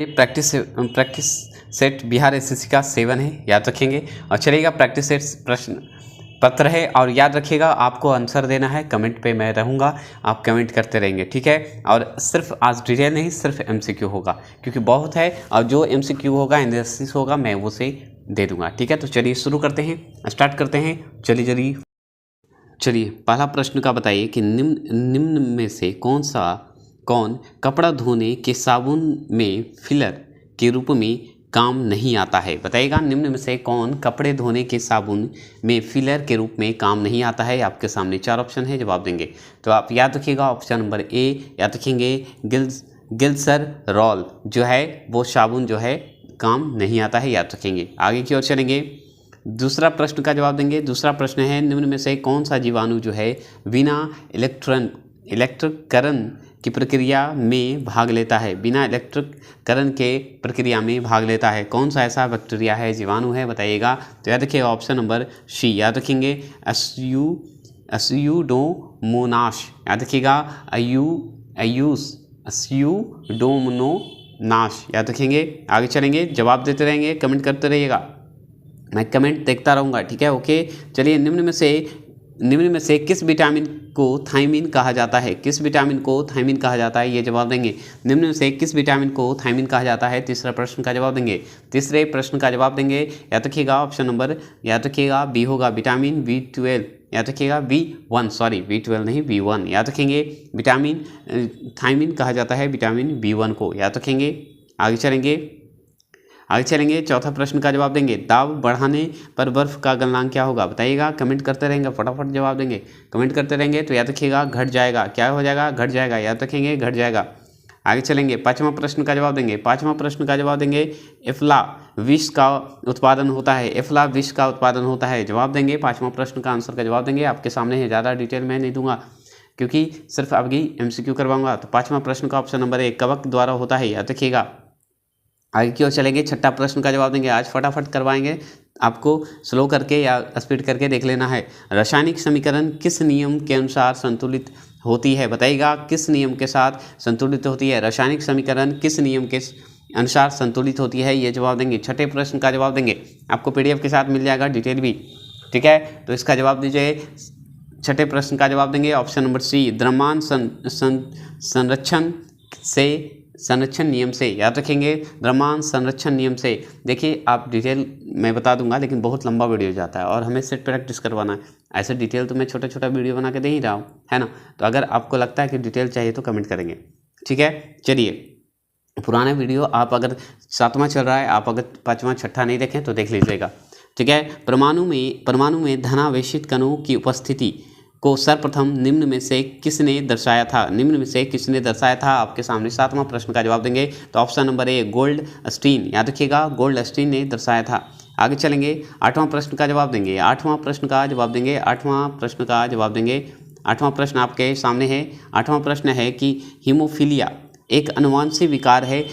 ये practice set Bihar SSC का 7 है, याद रखेंगे। और चलिएगा प्रैक्टिस सेट प्रश्न पत्र है और याद रखिएगा आपको आंसर देना है। कमेंट पे मैं रहूँगा, आप कमेंट करते रहेंगे, ठीक है। और सिर्फ आज डिटेल नहीं, सिर्फ एमसीक्यू होगा क्योंकि बहुत है और जो एमसीक्यू होगा, एनालिसिस होगा, मैं वो से दे दूँगा, ठीक है। तो चलिए शुरू करते हैं, स्टार्ट करते हैं। चलिए पहला प्रश्न का बताइए कि निम्न में से कौन कपड़ा धोने के साबुन में फिलर के रूप में काम नहीं आता है। बताइएगा निम्न में से कौन कपड़े धोने के साबुन में फिलर के रूप में काम नहीं आता है। आपके सामने 4 ऑप्शन है, जवाब देंगे। तो आप याद रखिएगा ऑप्शन नंबर ए याद रखेंगे, ग्लिसरॉल जो है वो साबुन जो है काम नहीं आता है, याद रखेंगे। आगे की ओर चलेंगे, दूसरा प्रश्न का जवाब देंगे। दूसरा प्रश्न है निम्न में से कौन सा जीवाणु जो है बिना इलेक्ट्रिकरण की प्रक्रिया में भाग लेता है। बिना इलेक्ट्रिकरण के प्रक्रिया में भाग लेता है, कौन सा ऐसा बैक्टीरिया है, जीवाणु है, बताइएगा। तो याद रखिएगा ऑप्शन नंबर सी, याद रखेंगे अस्यूडोमोनास, याद रखिएगा अस्यूडोमोनास, याद रखेंगे। आगे चलेंगे, जवाब देते रहेंगे, कमेंट करते रहिएगा, मैं कमेंट देखता रहूँगा, ठीक है, ओके। चलिए निम्न में से किस विटामिन को थायमिन कहा जाता है। किस विटामिन को थायमिन कहा जाता है, ये जवाब देंगे। निम्न में से किस विटामिन को थायमिन कहा जाता है, तीसरा प्रश्न का जवाब देंगे। तीसरे प्रश्न का जवाब देंगे, याद रखिएगा ऑप्शन नंबर, याद रखिएगा बी होगा, विटामिन B12, याद रखिएगा B1, सॉरी B12 नहीं B1, याद रखेंगे। विटामिन थायमिन कहा जाता है विटामिन B1 को, याद रखेंगे। आगे चलेंगे, चौथा प्रश्न का जवाब देंगे। दाब बढ़ाने पर बर्फ का गलनांक क्या होगा, बताइएगा, कमेंट करते रहेंगे, फटाफट जवाब देंगे, कमेंट करते रहेंगे। तो याद रखिएगा घट जाएगा, क्या हो जाएगा, घट जाएगा, याद रखेंगे घट जाएगा। आगे चलेंगे, पाँचवा प्रश्न का जवाब देंगे। पाँचवा प्रश्न का जवाब देंगे, एफ्ला विष का उत्पादन होता है। एफ्ला विष का उत्पादन होता है, जवाब देंगे। पाँचवा प्रश्न का आंसर का जवाब देंगे, आपके सामने है, ज़्यादा डिटेल मैं नहीं दूंगा क्योंकि सिर्फ आपकी MCQ करवाऊंगा। तो पाँचवा प्रश्न का ऑप्शन नंबर 1 कवक द्वारा होता है, याद रखिएगा। आगे की ओर चलेंगे, छठा प्रश्न का जवाब देंगे। आज फटाफट करवाएंगे, आपको स्लो करके या स्पीड करके देख लेना है। रासायनिक समीकरण किस नियम के अनुसार संतुलित होती है, बताइएगा, किस नियम के साथ संतुलित होती है। रासायनिक समीकरण किस नियम के अनुसार संतुलित होती है, ये जवाब देंगे। छठे प्रश्न का जवाब देंगे, आपको PDF के साथ मिल जाएगा, डिटेल भी, ठीक है। तो इसका जवाब दीजिए, छठे प्रश्न का जवाब देंगे ऑप्शन नंबर सी, द्रव्यमान संरक्षण नियम से, याद रखेंगे, द्रव्यमान संरक्षण नियम से। देखिए आप डिटेल मैं बता दूंगा लेकिन बहुत लंबा वीडियो जाता है और हमें सेट प्रैक्टिस करवाना है। ऐसे डिटेल तो मैं छोटा छोटा वीडियो बना के दे ही रहा हूँ, है ना। तो अगर आपको लगता है कि डिटेल चाहिए तो कमेंट करेंगे, ठीक है। चलिए पुराना वीडियो आप अगर 7वां चल रहा है, आप अगर 5वां 6ठा नहीं देखें तो देख लीजिएगा, ठीक है। परमाणु में धनावेशित कणों की उपस्थिति को सर्वप्रथम निम्न में से किसने दर्शाया था। निम्न में से किसने दर्शाया था, आपके सामने 7वां प्रश्न का जवाब देंगे। तो ऑप्शन नंबर ए गोल्डस्टीन, याद रखिएगा, गोल्डस्टीन ने दर्शाया था। आगे चलेंगे, 8वां प्रश्न का जवाब देंगे। 8वां प्रश्न का जवाब देंगे। 8वां प्रश्न का जवाब देंगे। 8वां प्रश्न आपके सामने है। 8वां प्रश्न है कि हीमोफीलिया एक अनुवांशिक विकार है,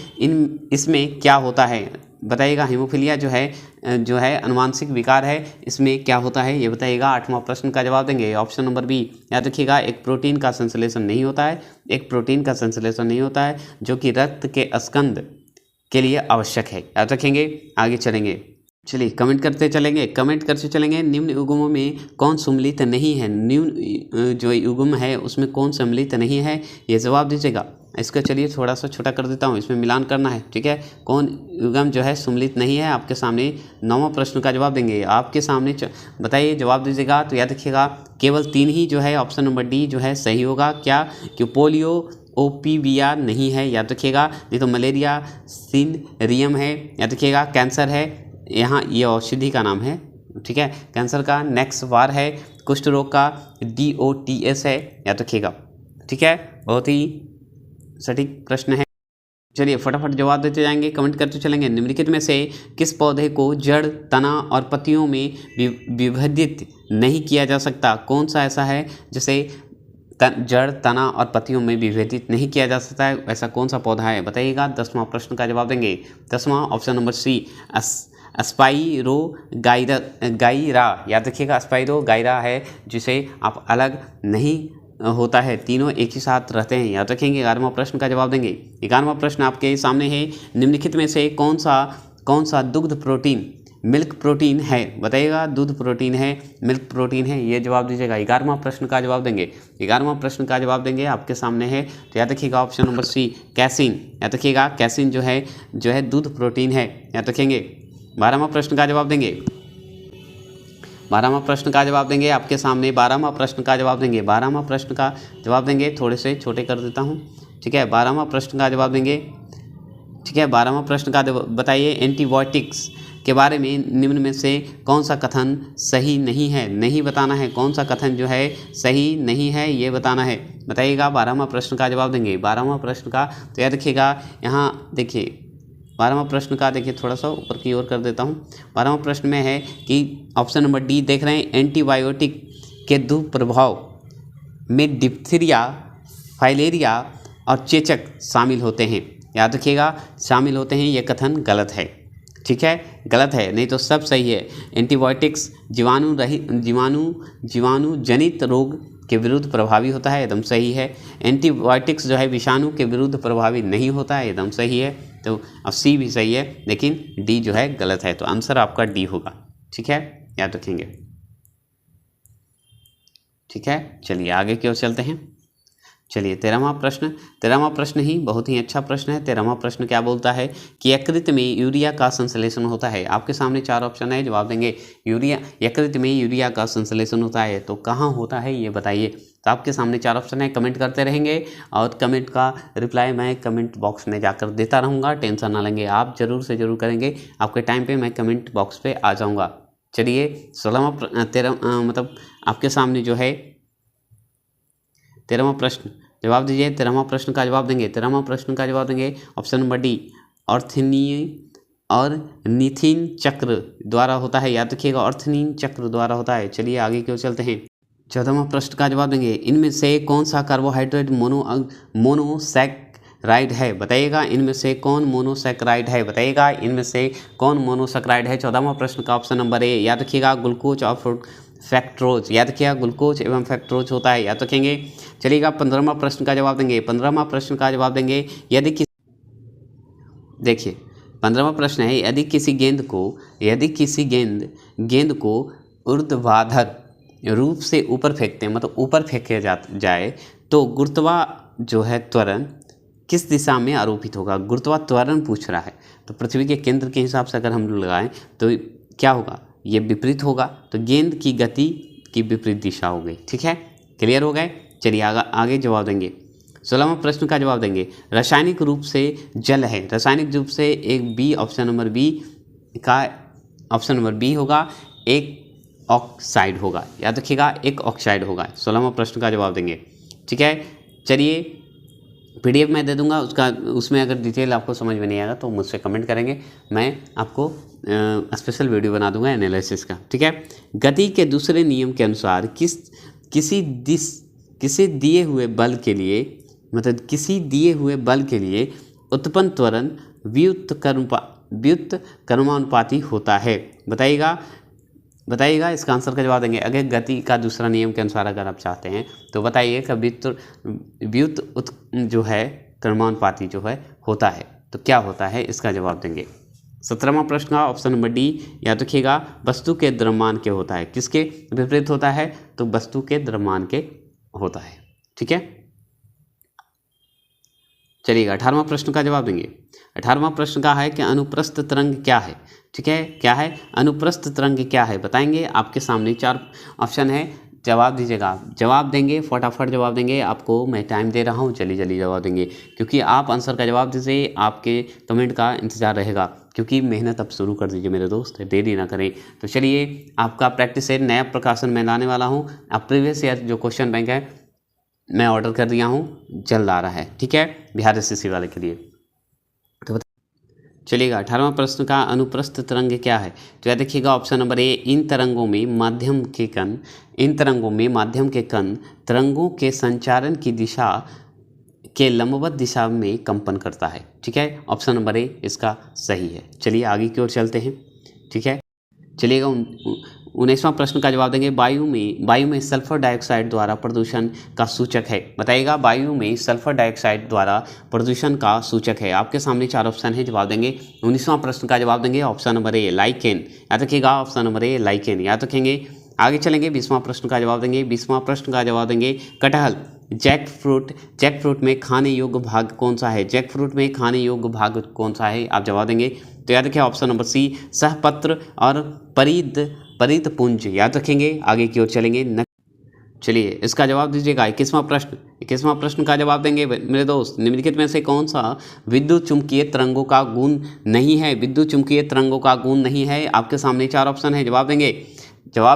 इसमें क्या होता है, बताइएगा। हीमोफीलिया जो है अनुवांशिक विकार है, इसमें क्या होता है, ये बताइएगा। 8वां प्रश्न का जवाब देंगे ऑप्शन नंबर बी, याद रखिएगा, एक प्रोटीन का संश्लेषण नहीं होता है, एक प्रोटीन का संश्लेषण नहीं होता है जो कि रक्त के स्कंद के लिए आवश्यक है, याद रखेंगे। आगे चलेंगे, चलिए कमेंट करते चलेंगे। निम्न युग्मों में कौन सम्मिलित नहीं है, निम्न जो युग्म है उसमें कौन सम्मिलित नहीं है, ये जवाब दीजिएगा। इसको चलिए थोड़ा सा छोटा कर देता हूँ, इसमें मिलान करना है, ठीक है। कौन युग्म जो है सम्मिलित नहीं है, आपके सामने 9वां प्रश्न का जवाब देंगे। आपके सामने बताइए, जवाब दीजिएगा। तो याद रखिएगा केवल 3 ही जो है, ऑप्शन नंबर डी जो है सही होगा। क्या कि पोलियो OPVR नहीं है, याद रखिएगा। नहीं तो मलेरिया सिनरियम है, याद रखिएगा। कैंसर है, यहाँ ये औषधि का नाम है, ठीक है। कैंसर का नेक्स्ट वार है। कुष्ठ रोग का DOTS है, याद रखिएगा, ठीक है। बहुत ही सटीक प्रश्न है। चलिए फटाफट जवाब देते जाएंगे, कमेंट करते चलेंगे। निम्नलिखित में से किस पौधे को जड़, तना और पत्तियों में विभेदित नहीं किया जा सकता, कौन सा ऐसा है जिसे जड़, तना और पत्तियों में विभेदित नहीं किया जा सकता है, ऐसा कौन सा पौधा है, बताइएगा। 10वां प्रश्न का जवाब देंगे। 10वां ऑप्शन नंबर सी, स्पाइरो गाइरा, याद रखिएगा। स्पाइरो गाइरा है जिसे आप अलग नहीं होता है, तीनों एक ही साथ रहते हैं, याद रखेंगे। 11वां प्रश्न का जवाब देंगे। 11वां प्रश्न आपके सामने है, निम्नलिखित में से कौन सा दुग्ध प्रोटीन मिल्क प्रोटीन है, बताइएगा। दूध प्रोटीन है, मिल्क प्रोटीन है, ये जवाब दीजिएगा। 11वां प्रश्न का जवाब देंगे। 11वां प्रश्न का जवाब देंगे आपके सामने है, तो याद रखिएगा ऑप्शन नंबर सी कैसीन, याद रखिएगा कैसीन जो है दूध प्रोटीन है, याद रखेंगे। 12वां प्रश्न का जवाब देंगे। 12वां प्रश्न का जवाब देंगे आपके सामने। 12वां प्रश्न का जवाब देंगे। 12वां प्रश्न का जवाब देंगे, थोड़े से छोटे कर देता हूँ, ठीक है। 12वां प्रश्न का जवाब देंगे, ठीक है। 12वां प्रश्न का बताइए, एंटीबायोटिक्स के बारे में निम्न में से कौन सा कथन सही नहीं है, नहीं बताना है। कौन सा कथन जो है सही नहीं है ये बताना है, बताइएगा। 12वां प्रश्न का जवाब देंगे। 12वां प्रश्न का तो याद रखिएगा, यहाँ देखिए 12वां प्रश्न का देखिए, थोड़ा सा ऊपर की ओर कर देता हूँ। 12वां प्रश्न में है कि ऑप्शन नंबर डी देख रहे हैं, एंटीबायोटिक के दुष्प्रभाव में डिप्थीरिया, फाइलेरिया और चेचक शामिल होते हैं, याद रखिएगा शामिल होते हैं, ये कथन गलत है, ठीक है, गलत है, नहीं तो सब सही है। एंटीबायोटिक्स जीवाणु जनित रोग के विरुद्ध प्रभावी होता है, एकदम सही है। एंटीबायोटिक्स जो है विषाणु के विरुद्ध प्रभावी नहीं होता है, एकदम सही है। तो अब सी भी सही है, लेकिन डी जो है गलत है, तो आंसर आपका डी होगा, ठीक है, याद रखेंगे, ठीक है। चलिए आगे की ओर चलते हैं। चलिए 13वां प्रश्न ही बहुत ही अच्छा प्रश्न है। 13वां प्रश्न क्या बोलता है कि यकृत में यूरिया का संश्लेषण होता है। आपके सामने 4 ऑप्शन है, जवाब देंगे। यकृत में यूरिया का संश्लेषण होता है, तो कहाँ होता है ये बताइए। तो आपके सामने 4 ऑप्शन है, कमेंट करते रहेंगे और कमेंट का रिप्लाई मैं कमेंट बॉक्स में जाकर देता रहूँगा, टेंशन ना लेंगे, आप ज़रूर से ज़रूर करेंगे, आपके टाइम पर मैं कमेंट बॉक्स पर आ जाऊँगा। चलिए 13वां आपके सामने जो है 13वां प्रश्न जवाब दीजिए। 13वां प्रश्न का जवाब देंगे। 13वां प्रश्न का जवाब देंगे ऑप्शन नंबर डी, ऑर्थनीय और नीथिन चक्र द्वारा होता है, याद रखिएगा ऑर्थनीन चक्र द्वारा होता है। चलिए आगे की ओर चलते हैं। 14वां प्रश्न का जवाब देंगे, इनमें से कौन सा कार्बोहाइड्रेट मोनोसैकराइड है, बताइएगा। इनमें से कौन मोनोसैकराइड है, बताइएगा। इनमें से कौन मोनोसैकराइड है। 14वां प्रश्न का ऑप्शन नंबर ए, याद रखिएगा ग्लूकोज और फैक्ट्रोज, याद रखिएगा ग्लूकोज एवं फैक्ट्रोज होता है, याद रखेंगे। चलिएगा 15वां प्रश्न का जवाब देंगे। 15वां प्रश्न का जवाब देंगे, देखिए 15वां प्रश्न है, यदि किसी गेंद को ऊर्ध्वाधर रूप से ऊपर फेंकते हैं, मतलब ऊपर फेंके जाए तो गुरुत्वा जो है त्वरण किस दिशा में आरोपित होगा। गुरुत्वा त्वरण पूछ रहा है, तो पृथ्वी के केंद्र के हिसाब से अगर हम लगाएं तो क्या होगा, ये विपरीत होगा, तो गेंद की गति की विपरीत दिशा हो गई, ठीक है, क्लियर हो गए। चलिए आगे जवाब देंगे। 16वां प्रश्न का जवाब देंगे, रासायनिक रूप से जल है, रासायनिक रूप से एक बी, ऑप्शन नंबर बी होगा, एक ऑक्साइड होगा, याद रखिएगा एक ऑक्साइड होगा। 16वां प्रश्न का जवाब देंगे, ठीक है। चलिए PDF मैं दे दूंगा, उसमें अगर डिटेल आपको समझ में नहीं आएगा तो मुझसे कमेंट करेंगे, मैं आपको स्पेशल वीडियो बना दूंगा एनालिसिस का, ठीक है। गति के दूसरे नियम के अनुसार किसी दिए हुए बल के लिए उत्पन्न त्वरण व्युत्क्रमानुपाती होता है, बताइएगा इसका आंसर का जवाब देंगे। अगर गति का दूसरा नियम के अनुसार अगर आप चाहते हैं तो बताइए कि जो है क्रमानुपाती जो है होता है, तो क्या होता है, इसका जवाब देंगे। 17वां प्रश्न का ऑप्शन नंबर डी, याद रखिएगा वस्तु के द्रव्यमान के होता है, किसके विपरीत होता है, तो वस्तु के द्रव्यमान के होता है, ठीक है। चलिएगा 18वां प्रश्न का जवाब देंगे। 18वां प्रश्न का है कि अनुप्रस्थ तरंग क्या है, ठीक है, क्या है अनुप्रस्थ तरंग क्या है, बताएंगे। आपके सामने 4 ऑप्शन है, जवाब दीजिएगा, जवाब देंगे, फटाफट जवाब देंगे, आपको मैं टाइम दे रहा हूँ, जल्दी जवाब देंगे, क्योंकि आप आंसर का जवाब दीजिए, आपके कमेंट का इंतजार रहेगा, क्योंकि मेहनत अब शुरू कर दीजिए मेरे दोस्त, देरी ना करें। तो चलिए आपका प्रैक्टिस सेट नया प्रकाशन में लाने वाला हूँ। अब प्रीवियस ईयर जो क्वेश्चन बैंक है मैं ऑर्डर कर दिया हूँ, जल्द आ रहा है, ठीक है, बिहार SSC वाले के लिए। तो चलिएगा 18वां प्रश्न का अनुप्रस्थ तरंग क्या है, तो याद रखिएगा ऑप्शन नंबर ए, इन तरंगों में माध्यम के कण तरंगों के संचारण की दिशा के लंबवत दिशा में कंपन करता है, ठीक है, ऑप्शन नंबर ए इसका सही है। चलिए आगे की ओर चलते हैं, ठीक है। चलिएगा 19वां प्रश्न का जवाब देंगे, वायु में सल्फर डाइऑक्साइड द्वारा प्रदूषण का सूचक है। बताइएगा, वायु में सल्फर डाइऑक्साइड द्वारा प्रदूषण का सूचक है। आपके सामने 4 ऑप्शन है, जवाब देंगे। 19वां प्रश्न का जवाब देंगे ऑप्शन नंबर ए लाइकेन, याद रखिएगा ऑप्शन नंबर ए लाइकेन, याद रखेंगे। आगे चलेंगे, 20वां प्रश्न का जवाब देंगे। 20वां प्रश्न का जवाब देंगे, कटहल, जैक फ्रूट में खाने योग्य भाग कौन सा है? जैक फ्रूट में खाने योग्य भाग कौन सा है? आप जवाब देंगे तो याद रखिए ऑप्शन नंबर सी सहपत्र और परित पुंज, याद रखेंगे। आगे की ओर चलेंगे, चलिए इसका जवाब दीजिएगा। 21वां प्रश्न का जवाब देंगे मेरे दोस्त, निम्नलिखित में से कौन सा विद्युत चुंबकीय तरंगों का गुण नहीं है? विद्युत चुंबकीय तरंगों का गुण नहीं है। आपके सामने 4 ऑप्शन है, जवाब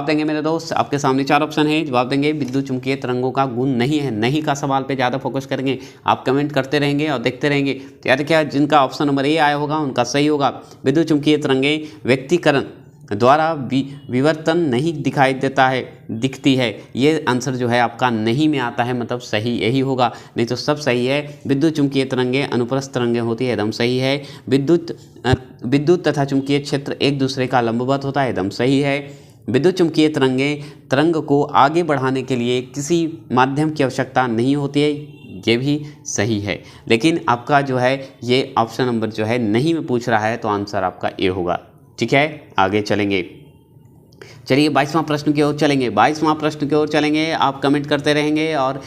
देंगे मेरे दोस्त। आपके सामने 4 ऑप्शन है, जवाब देंगे। विद्युत चुंबकीय तरंगों का गुण नहीं है, नहीं का सवाल पे ज़्यादा फोकस करेंगे। आप कमेंट करते रहेंगे और देखते रहेंगे। तो याद क्या, जिनका ऑप्शन नंबर ए आया होगा उनका सही होगा। विद्युत चुंबकीय तरंगें व्यक्तिकरण द्वारा विवर्तन नहीं दिखाई दिखती है। ये आंसर जो है आपका नहीं में आता है, मतलब सही यही होगा, नहीं तो सब सही है। विद्युत चुंबकीय तरंगें अनुप्रस्थ तरंगें होती है, एकदम सही है। विद्युत तथा चुंबकीय क्षेत्र एक दूसरे का लंबवत होता है, एकदम सही है। विद्युत चुंबकीय तरंग को आगे बढ़ाने के लिए किसी माध्यम की आवश्यकता नहीं होती है, ये भी सही है। लेकिन आपका जो है ये ऑप्शन नंबर जो है नहीं में पूछ रहा है, तो आंसर आपका ए होगा। ठीक है, आगे चलेंगे। चलिए 22वां प्रश्न की ओर चलेंगे। 22वां प्रश्न की ओर चलेंगे, आप कमेंट करते रहेंगे और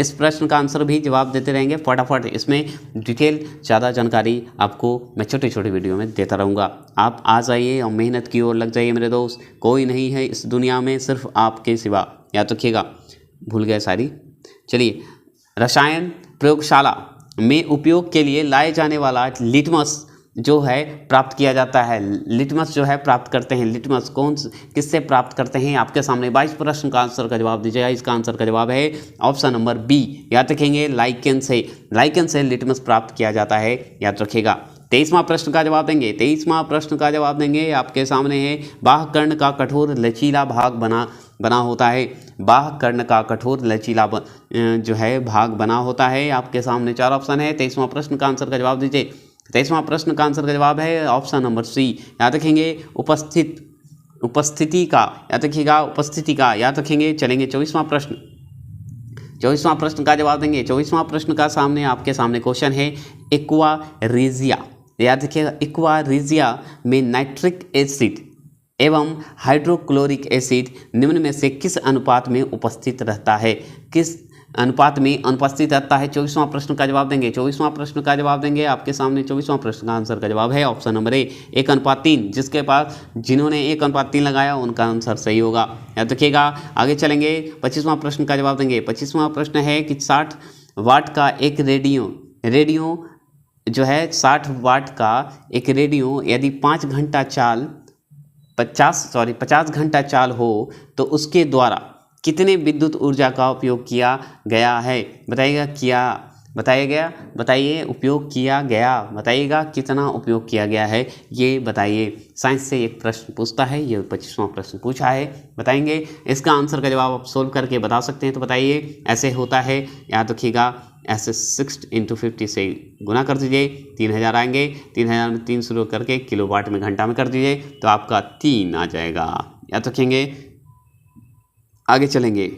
इस प्रश्न का आंसर भी जवाब देते रहेंगे फटाफट। इसमें डिटेल ज़्यादा जानकारी आपको मैं छोटे छोटे वीडियो में देता रहूँगा। आप आ जाइए और मेहनत की ओर लग जाइए मेरे दोस्त। कोई नहीं है इस दुनिया में सिर्फ आपके सिवा, याद रखिएगा। भूल गए सारी। चलिए, रसायन प्रयोगशाला में उपयोग के लिए लाए जाने वाला लिटमस जो है प्राप्त किया जाता है। लिटमस जो है प्राप्त करते हैं, लिटमस किससे प्राप्त करते हैं? आपके सामने 22 प्रश्न का आंसर का जवाब दीजिएगा। इसका आंसर का जवाब है ऑप्शन नंबर बी, याद रखेंगे लाइकेन से लिटमस प्राप्त किया जाता है, याद रखेगा। 23वां प्रश्न का जवाब देंगे। 23वां प्रश्न का जवाब देंगे, आपके सामने है बाह्य कर्ण का कठोर लचीला भाग बना होता है। बाह्य कर्ण का कठोर लचीला जो है भाग बना होता है। आपके सामने 4 ऑप्शन है। 23वां प्रश्न का आंसर का जवाब दीजिए। 23वां प्रश्न का आंसर का जवाब है ऑप्शन नंबर सी, याद रखेंगे उपस्थिति का, याद रखिएगा उपस्थिति का, याद रखेंगे। चलेंगे 24वां प्रश्न का जवाब देंगे। 24वां प्रश्न का आपके सामने क्वेश्चन है एक्वा रेजिया, याद रखिएगा। एक्वा रेजिया में नाइट्रिक एसिड एवं हाइड्रोक्लोरिक एसिड निम्न में से किस अनुपात में उपस्थित रहता है? किस अनुपात में अनुपस्थित रहता है? 24वां प्रश्न का जवाब देंगे। 24वां प्रश्न का जवाब देंगे, आपके सामने 24वां प्रश्न का आंसर का जवाब है ऑप्शन नंबर ए 1:3। जिन्होंने 1:3 लगाया उनका आंसर सही होगा, याद रखिएगा। आगे चलेंगे, 25वां प्रश्न का जवाब देंगे। 25वां प्रश्न है कि 60 वाट का एक रेडियो जो है 60 वाट का एक रेडियो यदि 50 घंटा चाल हो तो उसके द्वारा कितने विद्युत ऊर्जा का उपयोग किया गया है? बताइए उपयोग किया गया, बताइएगा कितना उपयोग किया गया है, ये बताइए। साइंस से एक प्रश्न पूछता है, ये 25वां प्रश्न पूछा है, बताएंगे। इसका आंसर का जवाब आप सोल्व करके बता सकते हैं, तो बताइए। ऐसे होता है, याद रखिएगा, ऐसे 6 × 50 से गुना कर दीजिए, 3000 आएंगे। 3000 में 3 शुरू करके किलोवाट में घंटा में कर दीजिए, तो आपका 3 आ जाएगा, याद रखेंगे। आगे चलेंगे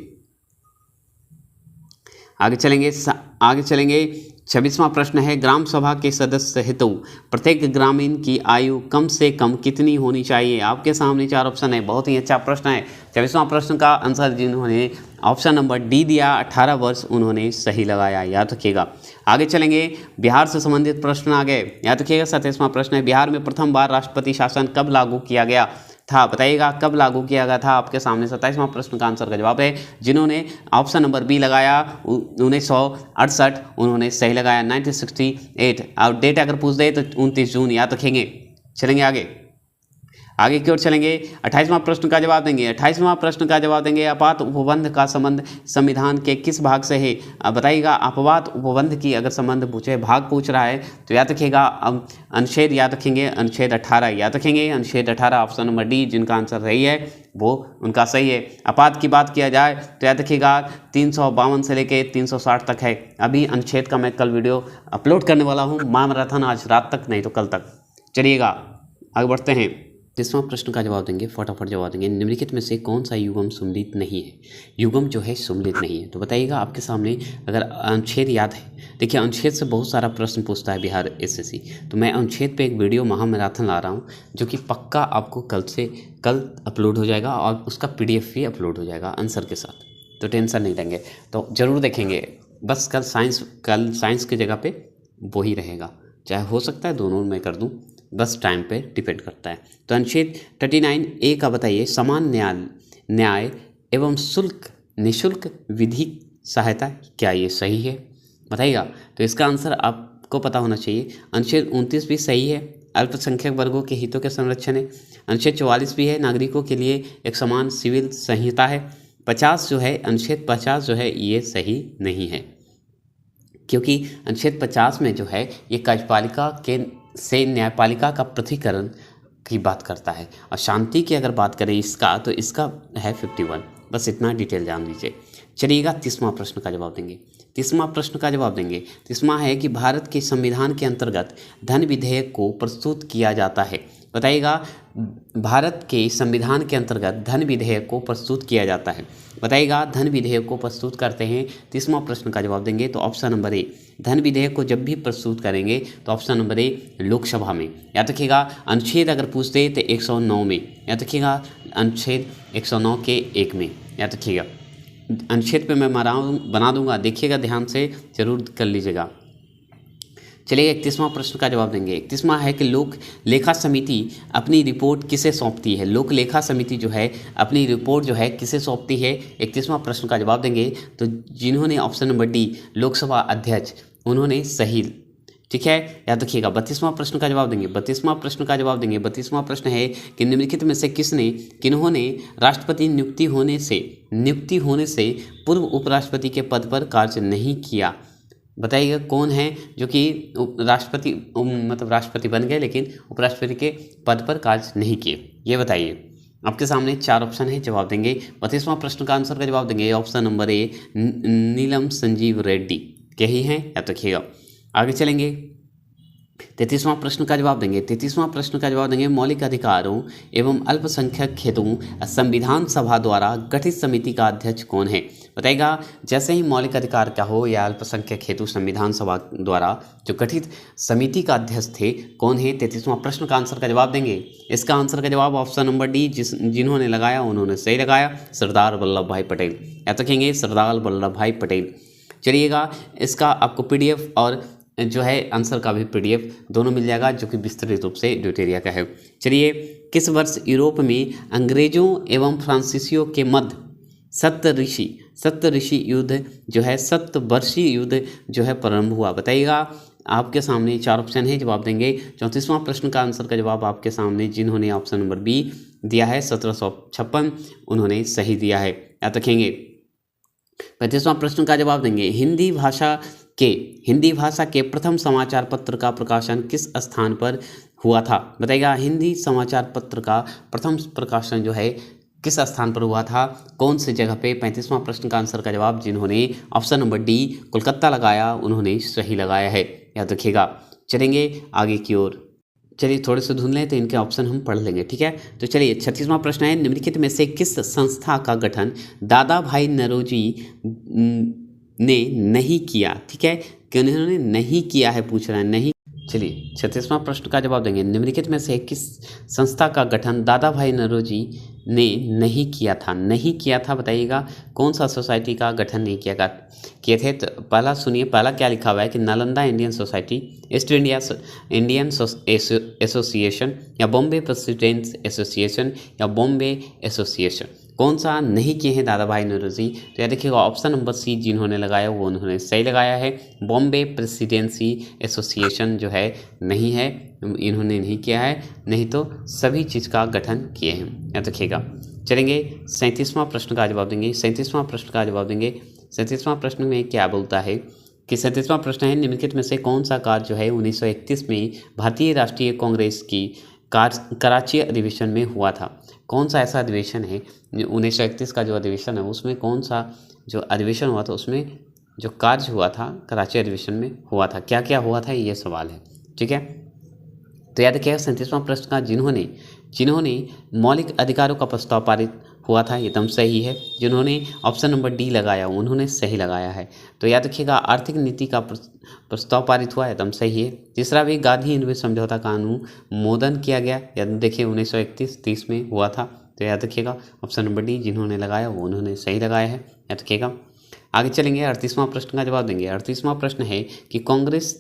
26वां प्रश्न है ग्राम सभा के सदस्य हेतु प्रत्येक ग्रामीण की आयु कम से कम कितनी होनी चाहिए? आपके सामने 4 ऑप्शन है, बहुत ही अच्छा प्रश्न है। 26वां प्रश्न का आंसर जिन्होंने ऑप्शन नंबर डी दिया 18 वर्ष, उन्होंने सही लगाया, याद रखिएगा। आगे चलेंगे, बिहार से संबंधित प्रश्न आ गए, याद रखिएगा। 27वां प्रश्न है बिहार में प्रथम बार राष्ट्रपति शासन कब लागू किया गया था? बताइएगा कब लागू किया गया था। आपके सामने 27वां प्रश्न का आंसर का जवाब है, जिन्होंने ऑप्शन नंबर बी लगाया 1968, उन्होंने सही लगाया 1968। और डेट अगर पूछ दे तो 29 जून, याद रखेंगे। चलेंगे आगे की ओर चलेंगे, 28वां प्रश्न का जवाब देंगे। 28वां प्रश्न का जवाब देंगे, आपात उपबंध का संबंध संविधान के किस भाग से है? बताइएगा। आपात उपबंध की अगर संबंध पूछे, भाग पूछ रहा है, तो याद रखिएगा अनुच्छेद, याद रखेंगे अनुच्छेद 18, याद रखेंगे अनुच्छेद 18, ऑप्शन नंबर डी, जिनका आंसर सही है वो उनका सही है। आपात की बात किया जाए तो याद रखिएगा 352 से लेके 360 तक है। अभी अनुच्छेद का मैं कल वीडियो अपलोड करने वाला हूँ, मैराथन आज रात तक, नहीं तो कल तक। चलिएगा आगे बढ़ते हैं। 30वां प्रश्न का जवाब देंगे, फटाफट जवाब देंगे। निम्नलिखित में से कौन सा युग्म सम्मिलित नहीं है? युग्म जो है सम्मिलित नहीं है, तो बताइएगा आपके सामने। अगर अनुच्छेद याद है, देखिए अनुच्छेद से बहुत सारा प्रश्न पूछता है बिहार एसएससी, तो मैं अनुच्छेद पे एक वीडियो महामैराथन ला रहा हूँ जो कि पक्का आपको कल अपलोड हो जाएगा और उसका PDF भी अपलोड हो जाएगा आंसर के साथ, तो टेंशन नहीं लेंगे, तो ज़रूर देखेंगे। बस कल साइंस की जगह पे वो ही रहेगा, चाहे हो सकता है दोनों मैं कर दूं, बस टाइम पे डिपेंड करता है। तो अनुच्छेद 39A का बताइए, समान न्याय एवं निःशुल्क विधिक सहायता, क्या ये सही है? बताइएगा। तो इसका आंसर आपको पता होना चाहिए। अनुच्छेद 29 भी सही है, अल्पसंख्यक वर्गों के हितों के संरक्षण है। अनुच्छेद 44 भी है, नागरिकों के लिए एक समान सिविल संहिता है। 50 जो है, अनुच्छेद 50 जो है ये सही नहीं है, क्योंकि अनुच्छेद 50 में जो है ये कार्यपालिका से न्यायपालिका का पृथक्करण की बात करता है, और शांति की अगर बात करें इसका, तो इसका है 51। बस इतना डिटेल जान लीजिए। चलिएगा 30वां प्रश्न का जवाब देंगे। 30वां प्रश्न का जवाब देंगे। 30वां है कि भारत के संविधान के अंतर्गत धन विधेयक को प्रस्तुत किया जाता है। बताइएगा, भारत के संविधान के अंतर्गत धन विधेयक को प्रस्तुत किया जाता है। बताइएगा, धन विधेयक को प्रस्तुत करते हैं। 30वां प्रश्न का जवाब देंगे, तो ऑप्शन नंबर ए। धन विधेयक को जब भी प्रस्तुत करेंगे तो ऑप्शन नंबर ए, लोकसभा में। याद रखिएगा, अनुच्छेद अगर पूछते तो 109 में, याद रखिएगा अनुच्छेद 109 के 1 में, याद रखिएगा। अनुच्छेद पे मैं बना दूंगा, देखिएगा ध्यान से, जरूर कर लीजिएगा। चलिए 31वां प्रश्न का जवाब देंगे। 31वां है कि लोक लेखा समिति अपनी रिपोर्ट किसे सौंपती है? लोक लेखा समिति जो है अपनी रिपोर्ट जो है किसे सौंपती है? 31वां प्रश्न का जवाब देंगे, तो जिन्होंने ऑप्शन नंबर डी, लोकसभा अध्यक्ष, उन्होंने सही, ठीक है, याद रखिएगा। 32वां प्रश्न का जवाब देंगे। 32वां प्रश्न का जवाब देंगे। 32वां प्रश्न है कि निम्नलिखित में से किन्होंने राष्ट्रपति नियुक्ति होने से पूर्व उपराष्ट्रपति के पद पर कार्य नहीं किया? बताइएगा कौन है जो कि राष्ट्रपति बन गए लेकिन उपराष्ट्रपति के पद पर कार्य नहीं किए, ये बताइए। आपके सामने 4 ऑप्शन है, जवाब देंगे। 32वां प्रश्न का आंसर का जवाब देंगे, ऑप्शन नंबर ए, नीलम संजीव रेड्डी, यही है, याद रखिएगा। आगे चलेंगे, 33वां प्रश्न का जवाब देंगे। 33वां प्रश्न का जवाब देंगे, मौलिक अधिकारों एवं अल्पसंख्यक हितों संविधान सभा द्वारा गठित समिति का अध्यक्ष कौन है? बताइएगा, जैसे ही मौलिक अधिकार का हो या अल्पसंख्यक हेतु संविधान सभा द्वारा जो गठित समिति का अध्यक्ष थे, कौन है? 33वां प्रश्न का आंसर का जवाब देंगे। इसका आंसर का जवाब ऑप्शन नंबर डी, जिन्होंने लगाया उन्होंने सही लगाया, सरदार वल्लभ भाई पटेल, याद रखेंगे, सरदार वल्लभ भाई पटेल। चलिएगा, इसका आपको PDF और जो है आंसर का भी PDF दोनों मिल जाएगा, जो कि विस्तृत रूप से ड्यूटेरिया का है। चलिए, किस वर्ष यूरोप में अंग्रेजों एवं फ्रांसीसियों के मध्य सप्तऋषि युद्ध जो है, सप्तवर्षीय युद्ध जो है प्रारंभ हुआ? बताइएगा, आपके सामने 4 ऑप्शन है, जवाब देंगे। 34वां प्रश्न का आंसर का जवाब आपके सामने, जिन्होंने ऑप्शन नंबर बी दिया है 1756, उन्होंने सही दिया है, याद रखेंगे। 35वां प्रश्न का जवाब देंगे, हिंदी भाषा के प्रथम समाचार पत्र का प्रकाशन किस स्थान पर हुआ था? बताइएगा, हिंदी समाचार पत्र का प्रथम प्रकाशन जो है किस स्थान पर हुआ था, कौन सी जगह पे? 35वां प्रश्न का आंसर का जवाब, जिन्होंने ऑप्शन नंबर डी, कोलकाता लगाया, उन्होंने सही लगाया है, याद रखिएगा। चलेंगे आगे की ओर। चलिए थोड़े से ढूंढ लें तो इनके ऑप्शन हम पढ़ लेंगे, ठीक है। तो चलिए 36वां प्रश्न है, निम्नलिखित में से किस संस्था का गठन दादा भाई नौरोजी ने नहीं किया? ठीक है, कि उन्होंने नहीं किया है, पूछ रहा है, नहीं। चलिए 36वां प्रश्न का जवाब देंगे, निम्नलिखित में से किस संस्था का गठन दादा भाई नौरोजी ने नहीं किया था? बताइएगा, कौन सा सोसाइटी का गठन नहीं किए थे? तो पहला सुनिए, पहला क्या लिखा हुआ है कि Nalanda Indian society, east India Indian association, या बॉम्बे प्रेसिडेंट्स एसोसिएशन, या बॉम्बे एसोसिएशन। कौन सा नहीं किए हैं दादा भाई नौरोजी? तो याद रखिएगा, ऑप्शन नंबर सी, जिन्होंने लगाया वो उन्होंने सही लगाया है। बॉम्बे प्रेसिडेंसी एसोसिएशन जो है नहीं है, इन्होंने नहीं किया है, नहीं तो सभी चीज़ का गठन किए हैं, याद रखिएगा। चलेंगे 37वां प्रश्न का जवाब देंगे। 37वां प्रश्न का जवाब देंगे। 37वां प्रश्न में क्या बोलता है कि 37वां प्रश्न है, निम्नलिखित में से कौन सा कार्य जो है 1931 में भारतीय राष्ट्रीय कांग्रेस की कराची अधिवेशन में हुआ था? कौन सा ऐसा अधिवेशन है 1931 का जो अधिवेशन है उसमें कौन सा जो अधिवेशन हुआ था, उसमें जो कार्य हुआ था कराची अधिवेशन में हुआ था, क्या क्या हुआ था, ये सवाल है, ठीक है। तो याद रखिएगा 37वां प्रश्न का जिन्होंने मौलिक अधिकारों का प्रस्ताव पारित हुआ था एकदम सही है। जिन्होंने ऑप्शन नंबर डी लगाया उन्होंने सही लगाया है। तो याद रखिएगा आर्थिक नीति का प्रस्ताव पारित हुआ एकदम सही है। तीसरा भी गांधी हिंदवी समझौता का अनुमोदन किया गया, याद देखिए 1931-30 में हुआ था। तो याद रखिएगा ऑप्शन नंबर डी जिन्होंने लगाया वो उन्होंने सही लगाया है, याद रखिएगा। आगे चलेंगे 38वां प्रश्न का जवाब देंगे। 38वां प्रश्न है कि कांग्रेस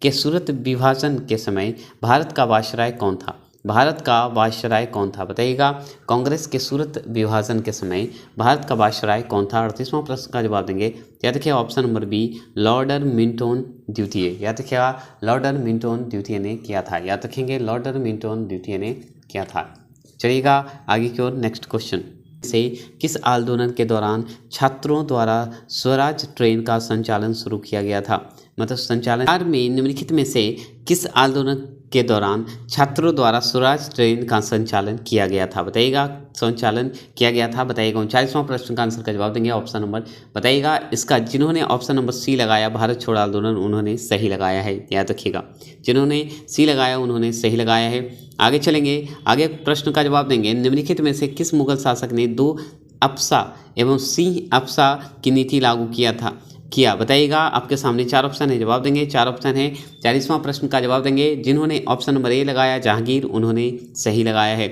के सूरत विभाजन के समय भारत का वायसराय कौन था? भारत का वायसराय कौन था बताइएगा। कांग्रेस के सूरत विभाजन के समय भारत का वायसराय कौन था? 38वां प्रश्न का जवाब देंगे। याद रखिएगा ऑप्शन नंबर बी लॉर्ड मिंटोन द्वितीय, याद रखिएगा लॉर्ड मिंटोन द्वितीय ने किया था, याद रखेंगे लॉर्ड मिंटोन द्वितीय ने किया था। चलिएगा आगे की ओर। नेक्स्ट क्वेश्चन से किस आंदोलन के दौरान छात्रों द्वारा स्वराज ट्रेन का संचालन शुरू किया गया था? मतलब संचालन में निम्नलिखित में से किस आंदोलन के दौरान छात्रों द्वारा स्वराज ट्रेन का संचालन किया गया था बताइएगा। संचालन किया गया था बताइएगा। 39वां प्रश्न का आंसर का जवाब देंगे ऑप्शन नंबर बताइएगा इसका। जिन्होंने ऑप्शन नंबर सी लगाया भारत छोड़ो आंदोलन उन्होंने सही लगाया है, याद रखिएगा जिन्होंने सी लगाया उन्होंने सही लगाया है। आगे चलेंगे, आगे प्रश्न का जवाब देंगे। निम्नलिखित में से किस मुगल शासक ने 2 अप्सा एवं सिंह अप्सा की नीति लागू किया बताइएगा। आपके सामने 4 ऑप्शन है, जवाब देंगे 4 ऑप्शन है। 40वां प्रश्न का जवाब देंगे। जिन्होंने ऑप्शन नंबर ए लगाया जहांगीर उन्होंने सही लगाया है,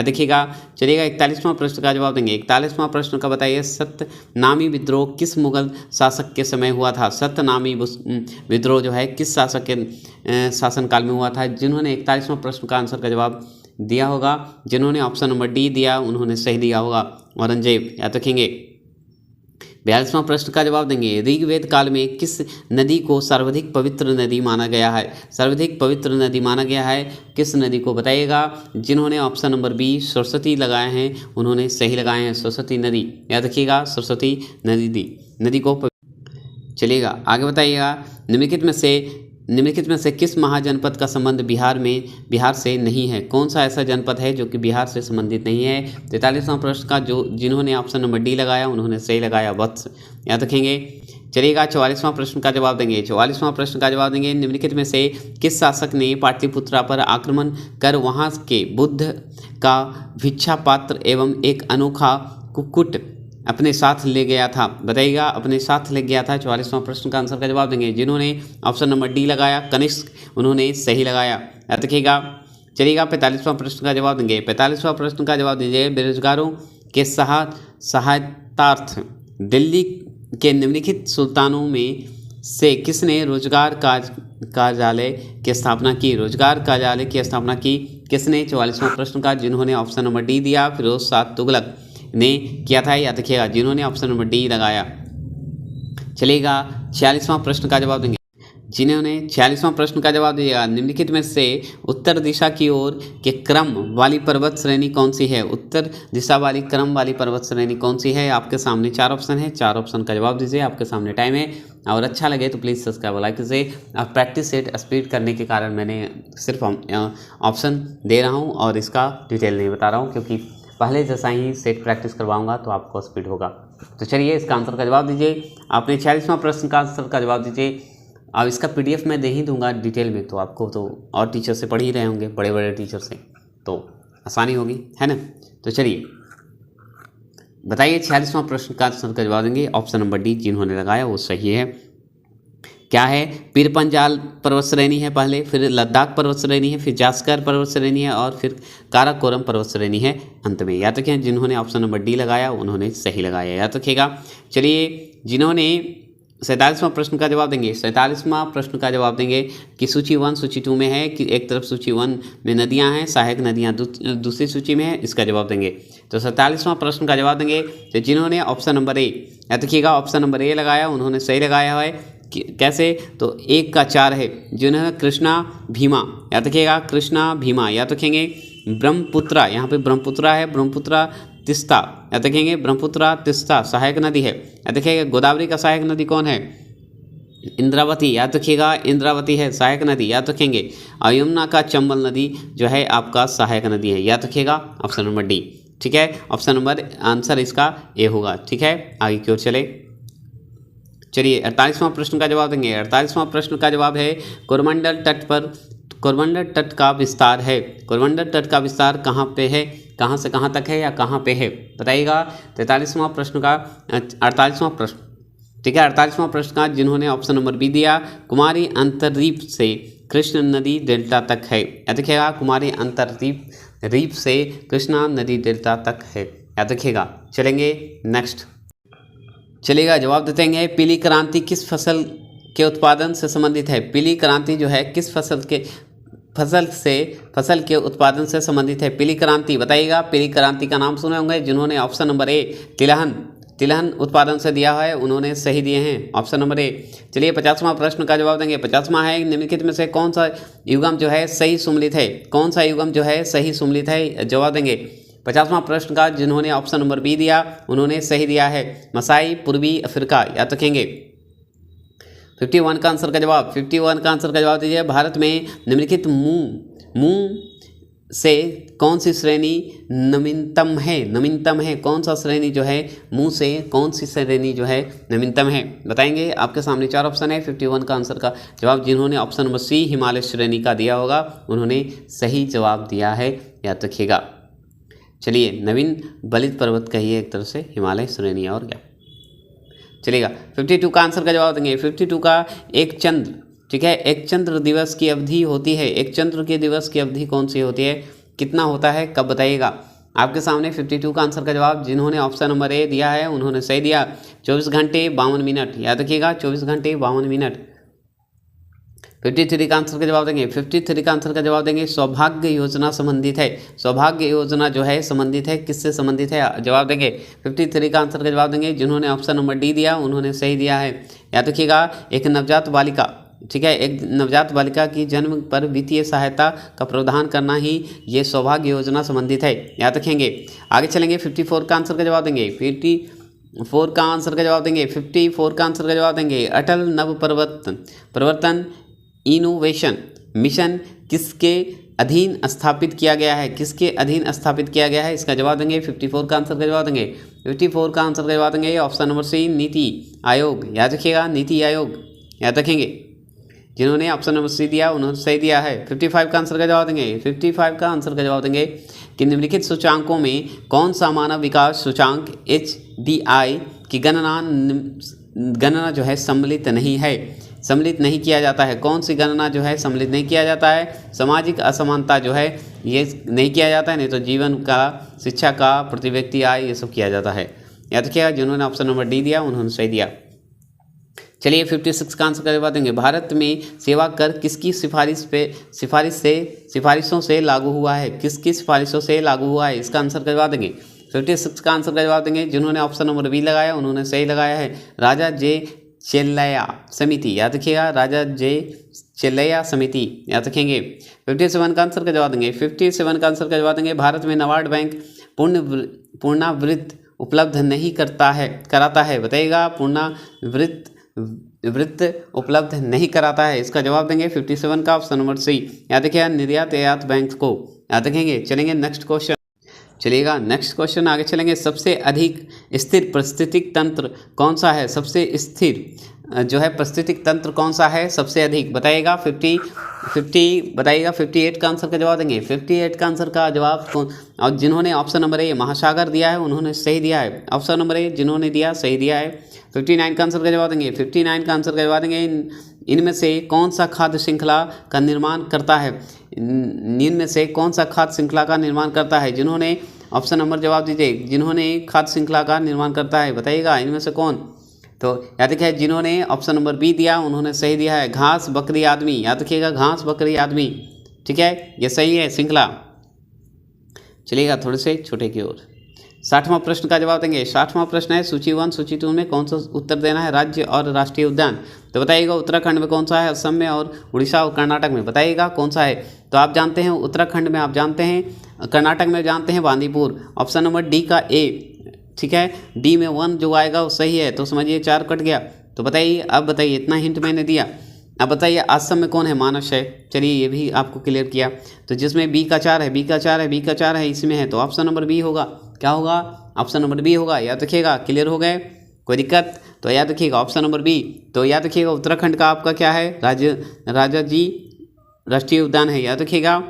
देखिएगा। चलिएगा 41वां प्रश्न का जवाब देंगे। 41वां प्रश्न का बताइए सत्यनामी विद्रोह किस मुगल शासक के समय हुआ था? सत्यनामी विद्रोह जो है किस शासक के शासनकाल में हुआ था? जिन्होंने 41वां प्रश्न का आंसर का जवाब दिया होगा, जिन्होंने ऑप्शन नंबर डी दिया उन्होंने सही दिया होगा, औरंगजेब, याद रखेंगे। 42वां प्रश्न का जवाब देंगे। ऋग्वेद काल में किस नदी को सर्वाधिक पवित्र नदी माना गया है? सर्वाधिक पवित्र नदी माना गया है किस नदी को बताइएगा। जिन्होंने ऑप्शन नंबर बी सरस्वती लगाए हैं उन्होंने सही लगाए हैं, सरस्वती नदी, याद रखिएगा सरस्वती नदी को। चलिएगा आगे बताइएगा। निम्नलिखित में से किस महाजनपद का संबंध बिहार से नहीं है? कौन सा ऐसा जनपद है जो कि बिहार से संबंधित नहीं है? 43वां प्रश्न का जिन्होंने ऑप्शन नंबर डी लगाया उन्होंने सही लगाया, वत्स, याद रखेंगे। चलिएगा 44वां प्रश्न का जवाब देंगे। 44वां प्रश्न का जवाब देंगे। निम्नलिखित में से किस शासक ने पाटलिपुत्रा पर आक्रमण कर वहां के बुद्ध का भिक्षा पात्र एवं एक अनोखा कुक्कुट अपने साथ ले गया था बताइएगा। अपने साथ ले गया था। 44वां प्रश्न का आंसर का जवाब देंगे। जिन्होंने ऑप्शन नंबर डी लगाया कनिष्क उन्होंने सही लगाया, याद रखिएगा। चलिएगा 45वां प्रश्न का जवाब देंगे। 45वां प्रश्न का जवाब दीजिए। बेरोजगारों के सहायतार्थ दिल्ली के निम्नलिखित सुल्तानों में से किसने रोजगार कार्यालय की स्थापना की? रोजगार कार्यालय की स्थापना की किसने? 44वां प्रश्न का जिन्होंने ऑप्शन नंबर डी दिया फिरोज शाह तुगलक ने किया था, याद रखिएगा जिन्होंने ऑप्शन नंबर डी लगाया। चलिएगा 46वां प्रश्न का जवाब देंगे। जिन्होंने 46वां प्रश्न का जवाब दिया। निम्नलिखित में से उत्तर दिशा की ओर के क्रम वाली पर्वत श्रेणी कौन सी है? उत्तर दिशा वाली क्रम वाली पर्वत श्रेणी कौन सी है? आपके सामने 4 ऑप्शन है, 4 ऑप्शन का जवाब दीजिए। आपके सामने टाइम है और अच्छा लगे तो प्लीज़ सब्सक्राइब लाइक कीजिए। आप प्रैक्टिस सेट स्पीड करने के कारण मैंने सिर्फ ऑप्शन दे रहा हूँ और इसका डिटेल नहीं बता रहा हूँ, क्योंकि पहले जैसा ही सेट प्रैक्टिस करवाऊंगा तो आपको स्पीड होगा। तो चलिए इसका आंसर का जवाब दीजिए। आपने 46वां प्रश्न का आंसर का जवाब दीजिए। अब इसका PDF मैं दे ही दूंगा डिटेल में, तो आपको तो और टीचर से पढ़ ही रहे होंगे, बड़े बड़े टीचर से, तो आसानी होगी, है ना। तो चलिए बताइए 46वां प्रश्न का आंसर का जवाब देंगे। ऑप्शन नंबर डी जिन्होंने लगाया वो सही है। क्या है? पीर पंजाल पर्वत श्रेणी है पहले, फिर लद्दाख पर्वत श्रेणी है, फिर जास्कर पर्वत श्रेणी है और फिर काराकोरम पर्वत श्रेणी है अंत में, याद रखें। जिन्होंने ऑप्शन नंबर डी लगाया उन्होंने सही लगाया, याद रखिएगा। चलिए जिन्होंने 47वां प्रश्न का जवाब देंगे। 47वां प्रश्न का जवाब देंगे कि सूची 1 सूची 2 में है कि एक तरफ सूची 1 में नदियां हैं, सहायक नदियां दूसरी सूची में है, इसका जवाब देंगे। तो 47वां प्रश्न का जवाब देंगे तो जिन्होंने ऑप्शन नंबर ए, याद रखिएगा ऑप्शन नंबर ए लगाया उन्होंने सही लगाया है। कैसे? तो 1 का 4 है। जिन्होंने कृष्णा भीमा, याद रखिएगा कृष्णा भीमा, याद रखेंगे। ब्रह्मपुत्रा, यहाँ पे ब्रह्मपुत्रा है, ब्रह्मपुत्रा तिस्ता, याद रखेंगे ब्रह्मपुत्रा तिस्ता सहायक नदी है, याद रखिएगा। गोदावरी का सहायक नदी कौन है? इंद्रावती, याद रखिएगा इंद्रावती है सहायक नदी, याद रखेंगे। और यमुना का चंबल नदी जो है आपका सहायक नदी है, याद रखिएगा ऑप्शन नंबर डी, ठीक है। ऑप्शन नंबर आंसर इसका ए होगा, ठीक है। आगे की ओर चले। चलिए 48वां प्रश्न का जवाब देंगे। 48वां प्रश्न का जवाब है कोरोमंडल कोरबंडर तट का विस्तार है? कोरबंडर तट का विस्तार कहाँ पे है, कहाँ से कहाँ तक है या कहाँ पे है बताइएगा। 43वां प्रश्न का 48वां प्रश्न, ठीक है, 48वां प्रश्न का जिन्होंने ऑप्शन नंबर बी दिया, कुमारी अंतर्द्वीप से कृष्ण नदी डेल्टा तक है। याद रखिएगा, कुमारी अंतर्द्वीप से कृष्णा नदी डेल्टा तक है, याद रखिएगा। चलेंगे नेक्स्ट, चलिएगा जवाब देते हैं। पीली क्रांति किस फसल के उत्पादन से संबंधित है? पीली क्रांति जो है किस फसल के उत्पादन से संबंधित है? पीली क्रांति बताइएगा। पीली क्रांति का नाम सुने होंगे, जिन्होंने ऑप्शन नंबर ए तिलहन उत्पादन से दिया है उन्होंने सही दिए हैं, ऑप्शन नंबर ए। चलिए 50वां प्रश्न का जवाब देंगे। 50वां है, निम्नलिखित में से कौन सा युग्म जो है सही सुमेलित है? कौन सा युग्म जो है सही सुमेलित है, जवाब देंगे। 50वां प्रश्न का जिन्होंने ऑप्शन नंबर बी दिया उन्होंने सही दिया है, मसाई पूर्वी अफ्रीका, याद रखेंगे। 51 का आंसर का जवाब, 51 का आंसर का जवाब दीजिए। भारत में निम्नलिखित मूंग से कौन सी श्रेणी नवीनतम है? नवीनतम है, कौन सा श्रेणी जो है मूंग से कौन सी श्रेणी जो है नवीनतम है बताएंगे। आपके सामने 4 ऑप्शन है। 51 का आंसर का जवाब जिन्होंने ऑप्शन नंबर सी हिमालय श्रेणी का दिया होगा उन्होंने सही जवाब दिया है, याद रखिएगा। चलिए, नवीन बलित पर्वत कहिए एक तरह से हिमालय श्रेणी, और क्या चलेगा। 52 का आंसर का जवाब देंगे। 52 का एक चंद्र, ठीक है, एक चंद्र दिवस की अवधि होती है, एक चंद्र के दिवस की अवधि कौन सी होती है, कितना होता है, कब बताइएगा। आपके सामने 52 का आंसर का जवाब जिन्होंने ऑप्शन नंबर ए दिया है उन्होंने सही दिया, 24 घंटे 52 मिनट, याद रखिएगा 24 घंटे 52 मिनट। 53 का आंसर का जवाब देंगे। 53 का आंसर का जवाब देंगे, सौभाग्य योजना संबंधित है। सौभाग्य योजना जो है संबंधित है, किससे संबंधित है, जवाब देंगे। 53 का आंसर का जवाब देंगे जिन्होंने ऑप्शन नंबर डी दिया उन्होंने सही दिया है, याद रखिएगा। एक नवजात बालिका, ठीक है, एक नवजात बालिका की जन्म पर वित्तीय सहायता का प्रावधान करना ही ये सौभाग्य योजना संबंधित है, याद रखेंगे। आगे चलेंगे, 54 का आंसर का जवाब देंगे। 54 का आंसर का जवाब देंगे। 54 का आंसर का जवाब देंगे। अटल नव प्रवर्तन इनोवेशन मिशन किसके अधीन स्थापित किया गया है? किसके अधीन स्थापित किया गया है, इसका जवाब देंगे। 54 का आंसर का जवाब देंगे। 54 का आंसर का जवाब देंगे ऑप्शन नंबर सी नीति आयोग, याद रखिएगा, नीति आयोग, याद रखेंगे। जिन्होंने ऑप्शन नंबर सी दिया उन्होंने सही दिया है। 55 का आंसर का जवाब देंगे। 55 का आंसर का जवाब देंगे कि निम्नलिखित सूचांकों में कौन सा मानव विकास सूचांक HDI की गणना जो है सम्मिलित नहीं है, सम्मिलित नहीं किया जाता है। कौन सी गणना जो है सम्मिलित नहीं किया जाता है? सामाजिक असमानता जो है ये नहीं किया जाता है, नहीं तो जीवन का, शिक्षा का, प्रति व्यक्ति आय, ये सब किया जाता है, याद रखिएगा। जिन्होंने ऑप्शन नंबर डी दिया उन्होंने सही दिया। चलिए 56 का आंसर का जवाब देंगे। भारत में सेवा कर किसकी सिफारिशों से लागू हुआ है? किसकी सिफारिशों से लागू हुआ है, इसका आंसर का जवाब देंगे। 56 का आंसर का जवाब देंगे जिन्होंने ऑप्शन नंबर बी लगाया उन्होंने सही लगाया है, राजा जे चेल्लैया समिति, याद रखिएगा, राजा जे चेल्लैया समिति, याद रखेंगे। 57 का आंसर का जवाब देंगे। 57 का आंसर का जवाब देंगे। भारत में नाबार्ड बैंक पूर्णावृत्त उपलब्ध नहीं कराता है बताइएगा, वृत्त उपलब्ध नहीं कराता है, इसका जवाब देंगे 57 का ऑप्शन नंबर सी, याद रखिएगा, निर्यात आयात बैंक को, याद रखेंगे। चलेंगे नेक्स्ट क्वेश्चन, चलिएगा नेक्स्ट क्वेश्चन आगे चलेंगे। सबसे अधिक स्थिर पारिस्थितिक तंत्र कौन सा है? सबसे स्थिर जो है पारिस्थितिक तंत्र कौन सा है सबसे अधिक बताइएगा। 50 बताइएगा। 58 का आंसर का जवाब देंगे। 58 का आंसर का जवाब कौन, और जिन्होंने ऑप्शन नंबर ए महासागर दिया है उन्होंने सही दिया है, ऑप्शन नंबर ए जिन्होंने दिया सही दिया है। 59 का आंसर का जवाब देंगे। 59 का आंसर का जवाब देंगे, इनमें से कौन सा खाद्य श्रृंखला का निर्माण करता है? इनमें से कौन सा खाद्य श्रृंखला का निर्माण करता है? जिन्होंने ऑप्शन नंबर जवाब दीजिए, जिन्होंने खाद्य श्रृंखला का निर्माण करता है बताइएगा, इनमें से कौन? तो याद रखिए, जिन्होंने ऑप्शन नंबर बी दिया उन्होंने सही दिया है, घास बकरी आदमी, याद रखिएगा, घास बकरी आदमी, ठीक है, ये सही है श्रृंखला। चलिएगा थोड़े से छोटे की ओर। 60वां प्रश्न का जवाब देंगे। 60वां प्रश्न है, सूची 1 सूची 2 में कौन सा उत्तर देना है? राज्य और राष्ट्रीय उद्यान, तो बताइएगा उत्तराखंड में कौन सा है, असम में और उड़ीसा और कर्नाटक में बताइएगा कौन सा है। तो आप जानते हैं उत्तराखंड में, आप जानते हैं कर्नाटक में जानते हैं बांदीपुर, ऑप्शन नंबर डी का ए, ठीक है, डी में 1 जो आएगा वो सही है, तो समझिए 4 कट गया। तो बताइए, अब बताइए, इतना हिंट मैंने दिया, अब बताइए असम में कौन है? मानस है, चलिए ये भी आपको क्लियर किया। तो जिसमें बी का 4 है, बी का 4 है, बी का 4 है, इसमें है, तो ऑप्शन नंबर बी होगा। क्या होगा? ऑप्शन नंबर बी होगा, याद रखिएगा। क्लियर हो गए, कोई दिक्कत? तो याद रखिएगा ऑप्शन नंबर बी। तो याद रखिएगा उत्तराखंड का आपका क्या है? राजा जी राष्ट्रीय उद्यान है, याद रखिएगा।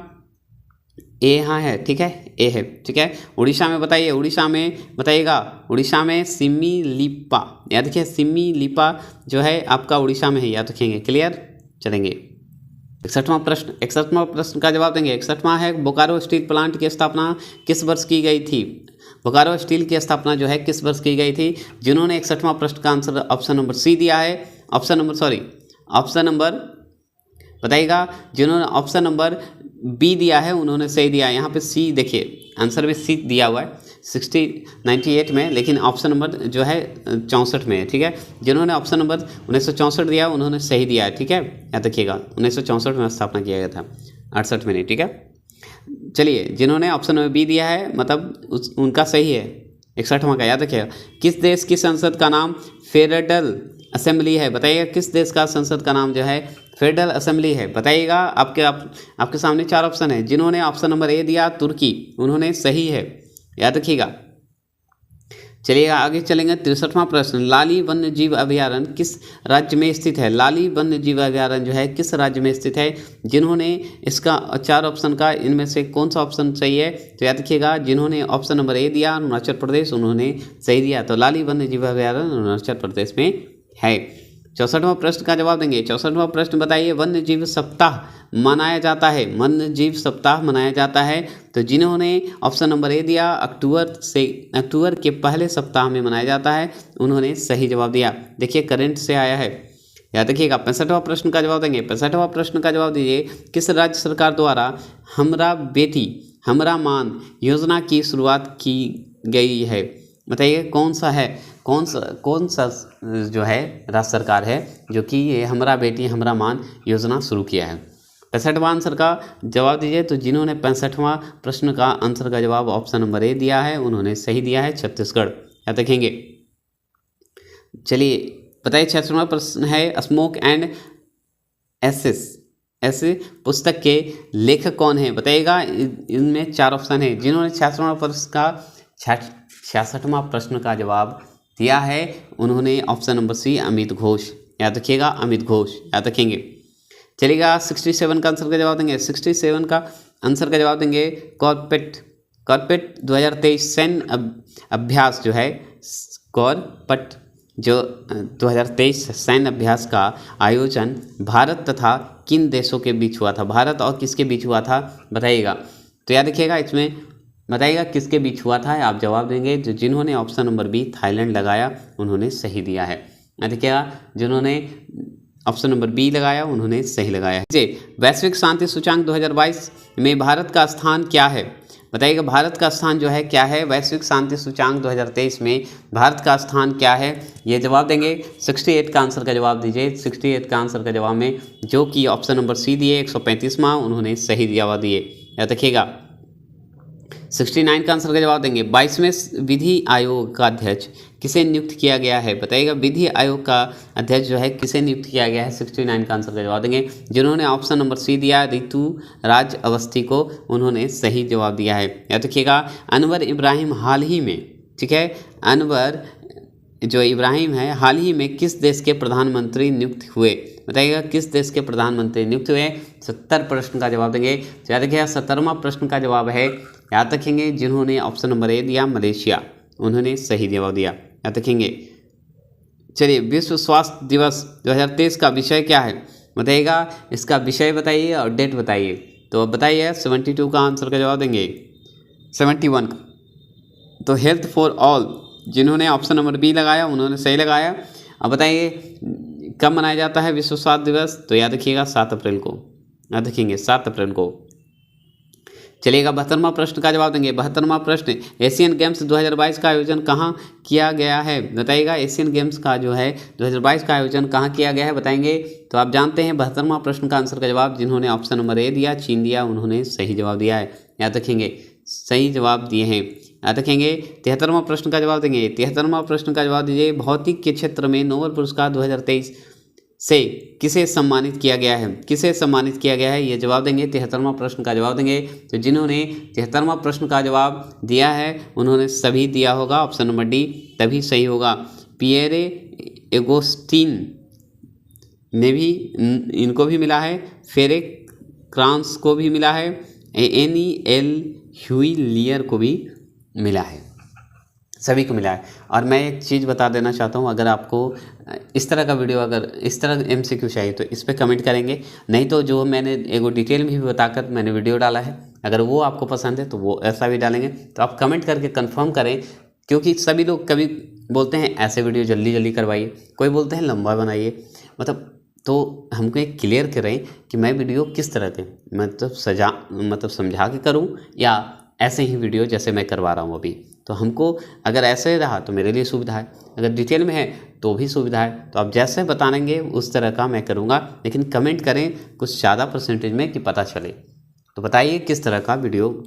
ए यहाँ है, ठीक है, ए है, ठीक है। उड़ीसा में बताइए, उड़ीसा में बताइएगा, उड़ीसा में सिमिलीपा, याद रखिए सिमिलीपा जो है आपका उड़ीसा में है, याद रखेंगे। क्लियर, चलेंगे 61वां प्रश्न का जवाब देंगे। 61वां है बोकारो स्टील प्लांट की स्थापना किस वर्ष की गई थी? बोकारो स्टील की स्थापना जो है किस वर्ष की गई थी? जिन्होंने 61वां प्रश्न का आंसर ऑप्शन नंबर सी दिया है, ऑप्शन नंबर बताइएगा, जिन्होंने ऑप्शन नंबर बी दिया है उन्होंने सही दिया है। यहाँ पे सी देखिए, आंसर में सी दिया हुआ है 98 में, लेकिन ऑप्शन नंबर जो है 64 में है, ठीक है। जिन्होंने ऑप्शन नंबर 1964 दिया उन्होंने सही दिया है, ठीक है, याद रखिएगा। 1964 में स्थापना किया गया था, 68 में नहीं, ठीक है। चलिए, जिन्होंने ऑप्शन नंबर बी दिया है मतलब उनका सही है 61वां का, याद रखिएगा। किस देश की संसद का नाम फेडरल असेंबली है? बताइएगा, किस देश का संसद का नाम जो है फेडरल असेंबली है? बताइएगा। आपके सामने 4 ऑप्शन है। जिन्होंने ऑप्शन नंबर ए दिया तुर्की, उन्होंने सही है, याद रखिएगा। चलिएगा आगे चलेंगे। 63वां प्रश्न, लाली वन्य जीव अभयारण्य किस राज्य में स्थित है? लाली वन्य जीव अभयारण्य जो है किस राज्य में स्थित है? जिन्होंने इसका 4 ऑप्शन का इनमें से कौन सा ऑप्शन सही है? तो याद रखिएगा, जिन्होंने ऑप्शन नंबर ए दिया अरुणाचल प्रदेश, उन्होंने सही दिया। तो लाली वन्य जीव अभयारण्य अरुणाचल प्रदेश में है। 64वां प्रश्न का जवाब देंगे। 64वां प्रश्न बताइए, वन्य जीव सप्ताह मनाया जाता है, वन्य जीव सप्ताह मनाया जाता है। तो जिन्होंने ऑप्शन नंबर ए दिया अक्टूबर के पहले सप्ताह में मनाया जाता है, उन्होंने सही जवाब दिया। देखिए करंट से आया है, याद रखिएगा। 65वां प्रश्न का जवाब देंगे। 65वां प्रश्न का जवाब दीजिए, किस राज्य सरकार द्वारा हमरा बेटी हमरा मान योजना की शुरुआत की गई है? बताइए कौन सा जो है राज्य सरकार है जो कि ये हमरा बेटी हमरा मान योजना शुरू किया है? 65वां आंसर का जवाब दीजिए। तो जिन्होंने 65वां प्रश्न का आंसर का जवाब ऑप्शन नंबर ए दिया है उन्होंने सही दिया है, छत्तीसगढ़, याद रखेंगे। चलिए बताइए, 66वां प्रश्न है, स्मोक एंड एसेस ऐसे पुस्तक के लेखक कौन है? बताइएगा। इनमें 4 ऑप्शन है। जिन्होंने 66वां प्रश्न का जवाब दिया है उन्होंने option number C Amit Ghosh, याद रखिएगा, अमित घोष, याद रखेंगे। चलिएगा 67 का आंसर का जवाब देंगे। 67 का आंसर का जवाब देंगे, कॉर्पेट 2023 सैन्य अभ्यास जो है, कॉर्पेट जो 2023 सैन्य अभ्यास का आयोजन भारत तथा किन देशों के बीच हुआ था? भारत और किसके बीच हुआ था बताइएगा। तो याद रखिएगा, इसमें बताइएगा किसके बीच हुआ था, आप जवाब देंगे। जो जिन्होंने ऑप्शन नंबर बी थाईलैंड लगाया उन्होंने सही दिया है, याद रखिएगा। जिन्होंने ऑप्शन नंबर बी लगाया उन्होंने सही लगाया है। वैश्विक शांति सूचांक 2022 में भारत का स्थान क्या है? बताइएगा, भारत का स्थान जो है क्या है? वैश्विक शांति सूचांक 2023 में भारत का स्थान क्या है? ये जवाब देंगे। 68 का आंसर का जवाब दीजिए। 68 का आंसर का जवाब में जो कि ऑप्शन नंबर सी दिए 135वां, उन्होंने सही जवाब दिए, याद रखिएगा। 69 का आंसर का जवाब देंगे। 22वें विधि आयोग का अध्यक्ष किसे नियुक्त किया गया है? बताइएगा, विधि आयोग का अध्यक्ष जो है किसे नियुक्त किया गया है? 69 का आंसर का जवाब देंगे। जिन्होंने ऑप्शन नंबर सी दिया ऋतु राज अवस्थी को, उन्होंने सही जवाब दिया है, याद रखिएगा। अनवर इब्राहिम हाल ही में, ठीक है, अनवर जो इब्राहिम है हाल ही में किस देश के प्रधानमंत्री नियुक्त हुए? बताइएगा, किस देश के प्रधानमंत्री नियुक्त हुए? 70 प्रश्न का जवाब देंगे। याद रखिएगा 70वां प्रश्न का जवाब है, याद रखेंगे, जिन्होंने ऑप्शन नंबर ए दिया मलेशिया, उन्होंने सही जवाब दिया, याद रखेंगे। चलिए, विश्व स्वास्थ्य दिवस 2023 का विषय क्या है? बताइएगा, इसका विषय बताइए और डेट बताइए। तो अब बताइए, 72 का आंसर का जवाब देंगे। 71 का तो हेल्थ फॉर ऑल, जिन्होंने ऑप्शन नंबर बी लगाया उन्होंने सही लगाया। अब बताइए कब मनाया जाता है विश्व स्वास्थ्य दिवस? तो याद रखिएगा 7 अप्रैल को, याद रखेंगे 7 अप्रैल को। चलिएगा 72वां प्रश्न का जवाब देंगे। 72वां प्रश्न, एशियन गेम्स 2022 का आयोजन कहाँ किया गया है? बताइएगा, एशियन गेम्स का जो है 2022 का आयोजन कहाँ किया गया है बताएंगे। तो आप जानते हैं 72वां प्रश्न का आंसर का जवाब, जिन्होंने ऑप्शन नंबर ए दिया चीन दिया, उन्होंने सही जवाब दिया है, याद रखेंगे, सही जवाब दिए हैं, याद रखेंगे। 73वां प्रश्न का जवाब देंगे। 73वां प्रश्न का जवाब दीजिए, भौतिक के क्षेत्र में नोबेल पुरस्कार 2023 से किसे सम्मानित किया गया है? किसे सम्मानित किया गया है, ये जवाब देंगे। 73वां प्रश्न का जवाब देंगे। तो जिन्होंने 73वां प्रश्न का जवाब दिया है उन्होंने सभी दिया होगा, ऑप्शन नंबर डी तभी सही होगा। पियरे एगोस्टीन ने भी, इनको भी मिला है। फेरे क्रांस को भी मिला है, एनिएल ह्यूलियर को भी मिला है, सभी को मिला है। और मैं एक चीज़ बता देना चाहता हूँ, अगर आपको इस तरह का वीडियो, अगर इस तरह MCQ चाहिए तो इस पर कमेंट करेंगे, नहीं तो जो मैंने एगो डिटेल में भी बताकर मैंने वीडियो डाला है, अगर वो आपको पसंद है तो वो ऐसा भी डालेंगे। तो आप कमेंट करके कंफर्म करें, क्योंकि सभी लोग कभी बोलते हैं ऐसे वीडियो जल्दी जल्दी करवाइए, कोई बोलते हैं लंबा बनाइए, मतलब तो हमको एक क्लियर करें कि मैं वीडियो किस तरह के मतलब समझा के करूं या ऐसे ही वीडियो जैसे मैं करवा रहा हूं अभी। तो हमको अगर ऐसे रहा तो मेरे लिए सुविधा है, अगर डिटेल में है तो भी सुविधा है। तो आप जैसे बताएंगे उस तरह का मैं करूँगा, लेकिन कमेंट करें कुछ ज़्यादा परसेंटेज में कि पता चले। तो बताइए किस तरह का वीडियो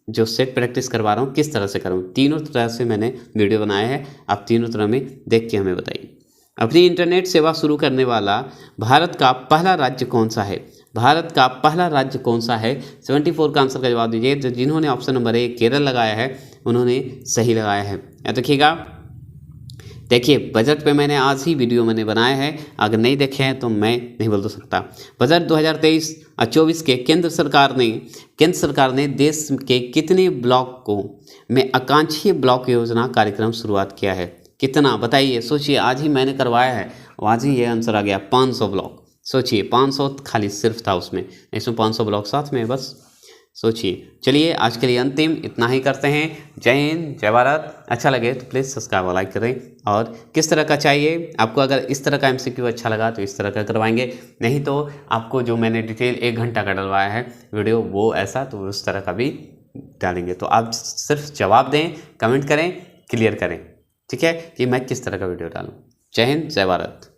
जो सेट प्रैक्टिस करवा रहा हूँ किस तरह से करूँ। तीनों तरह से मैंने वीडियो बनाया है, आप तीनों तरह में देख के हमें बताइए। अपनी इंटरनेट सेवा शुरू करने वाला भारत का पहला राज्य कौन सा है? भारत का पहला राज्य कौन सा है? 74 का आंसर का जवाब दीजिए। तो जिन्होंने ऑप्शन नंबर ए केरल लगाया है उन्होंने सही लगाया है। याद रखिएगा, देखिए बजट पे मैंने आज ही वीडियो मैंने बनाया है, अगर नहीं देखे हैं तो मैं नहीं बोल सकता। बजट 2023 और 24 के केंद्र सरकार ने देश के कितने ब्लॉक को में आकांक्षी ब्लॉक योजना कार्यक्रम शुरुआत किया है? कितना बताइए, सोचिए। आज ही मैंने करवाया है, आज ही ये आंसर आ गया 500 ब्लॉक। सोचिए 500 खाली सिर्फ था उसमें 500 ब्लॉक साथ में, बस सोचिए। चलिए आज के लिए अंतिम इतना ही करते हैं। जय हिंद, जय भारत। अच्छा लगे तो प्लीज़ सब्सक्राइब और लाइक करें। और किस तरह का चाहिए आपको, अगर इस तरह का MCQ अच्छा लगा तो इस तरह का करवाएंगे, नहीं तो आपको जो मैंने डिटेल 1 घंटा का डलवाया है वीडियो वो ऐसा तो उस तरह का भी डालेंगे। तो आप सिर्फ जवाब दें, कमेंट करें, क्लियर करें, ठीक है, कि मैं किस तरह का वीडियो डालूँ। जय हिंद, जय भारत।